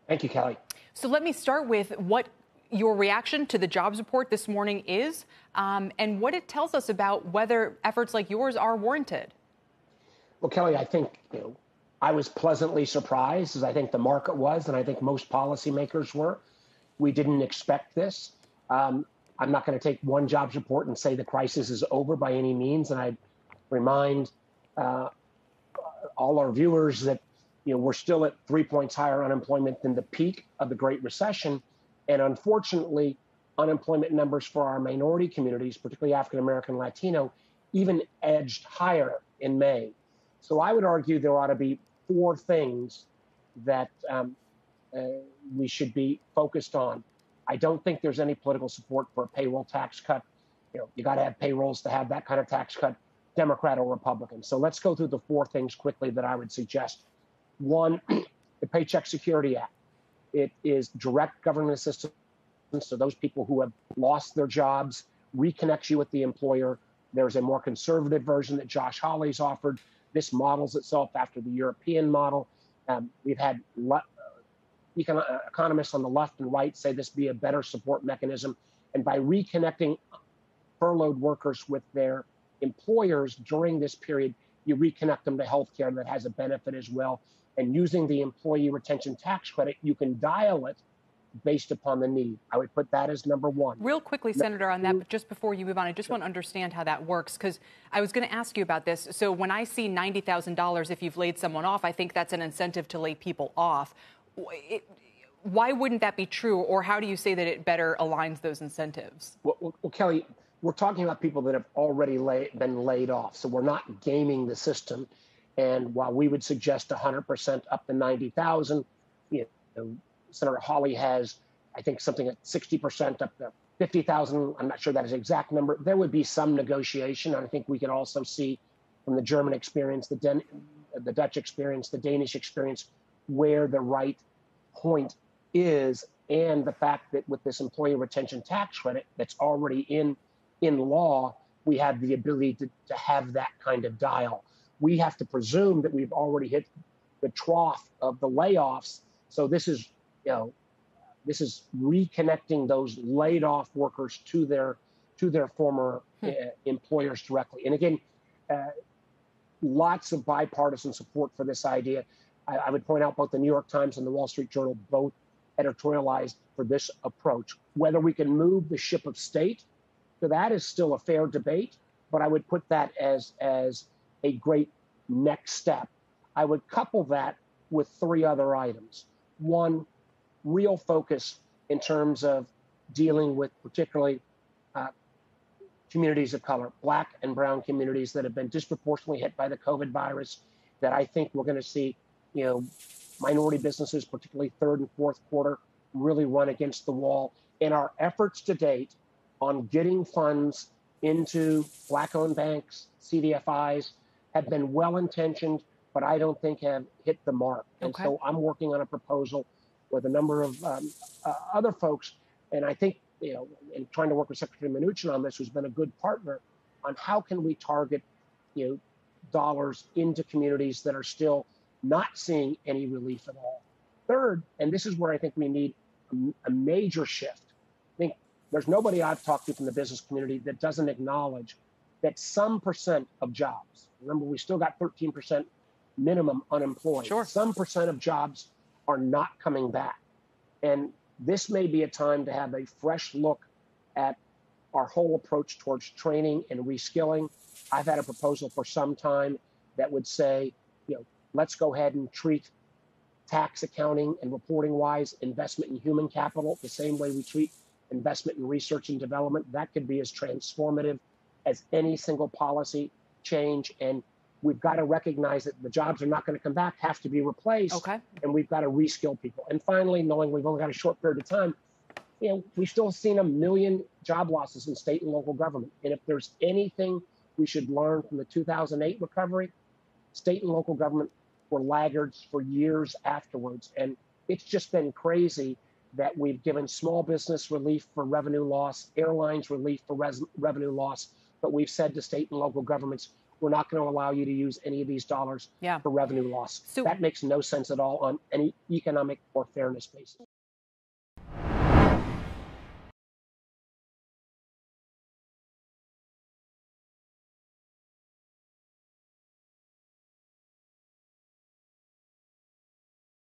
Thank you, Kelly. So let me start with what your reaction to the jobs report this morning is, and what it tells us about whether efforts like yours are warranted. Well, Kelly, I think I was pleasantly surprised, as I think the market was, and I think most policymakers were. We didn't expect this. I'm not going to take one jobs report and say the crisis is over by any means, and I remind all our viewers that we're still at 3 points higher unemployment than the peak of the Great Recession. And unfortunately, unemployment numbers for our minority communities, particularly African American, Latino, even edged higher in May. So I would argue there ought to be four things that we should be focused on. I don't think there's any political support for a payroll tax cut. You got to have payrolls to have that kind of tax cut, Democrat or Republican. So let's go through the four things quickly that I would suggest. One, the Paycheck Security Act. It is direct government assistance to those people who have lost their jobs, reconnects you with the employer. There's a more conservative version that Josh Hawley's offered. This models itself after the European model. We've had economists on the left and right say this be a better support mechanism. And by reconnecting furloughed workers with their employers during this period, you reconnect them to health care that has a benefit as well. And using the employee retention tax credit, you can dial it based upon the need. I would put that as number one. Real quickly, Senator, on that, but just before you move on, I just want to understand how that works, because I was going to ask you about this. So when I see $90,000 if you've laid someone off, I think that's an incentive to lay people off. Why wouldn't that be true, or how do you say that it better aligns those incentives? Well, Kelly, we're talking about people that have already been laid off, so we're not gaming the system. And while we would suggest 100% up to 90,000, Senator Hawley has, I think, something at 60% up to 50,000. I'm not sure that is the exact number. There would be some negotiation. I think we can also see from the German experience, the Dutch experience, the Danish experience, where the right point is, and the fact that with this employee retention tax credit that's already in law, we have the ability to have that kind of dial. We have to presume that we've already hit the trough of the layoffs. So this is reconnecting those laid off workers to their former employers directly. And again, lots of bipartisan support for this idea. I would point out both the New York Times and the Wall Street Journal both editorialized for this approach. Whether we can move the ship of state to that is still a fair debate, but I would put that as a great next step. I would couple that with three other items. One, real focus in terms of dealing with particularly communities of color, Black and brown communities that have been disproportionately hit by the COVID virus, that I think we're going to see, minority businesses, particularly third and fourth quarter, really run against the wall. And our efforts to date on getting funds into Black-owned banks, CDFIs, have been well-intentioned, but I don't think have hit the mark. And so I'm working on a proposal with a number of other folks, and I think, in trying to work with Secretary Mnuchin on this, who's been a good partner, on how can we target, dollars into communities that are still not seeing any relief at all. Third, and this is where I think we need a major shift. I think there's nobody I've talked to from the business community that doesn't acknowledge that some percent of jobs, remember, we still got 13% minimum unemployed. Sure. Some percent of jobs are not coming back. And this may be a time to have a fresh look at our whole approach towards training and reskilling. I've had a proposal for some time that would say, let's go ahead and treat tax accounting and reporting wise investment in human capital the same way we treat investment in research and development. That could be as transformative as any single policy change. And we've got to recognize that the jobs are not going to come back, have to be replaced. Okay. And we've got to reskill people. And finally, knowing we've only got a short period of time, we've still seen 1 million job losses in state and local government. And if there's anything we should learn from the 2008 recovery, state and local government were laggards for years afterwards. And it's just been crazy that we've given small business relief for revenue loss, airlines relief for revenue loss, but we've said to state and local governments, we're not going to allow you to use any of these dollars for revenue loss. So that makes no sense at all on any economic or fairness basis.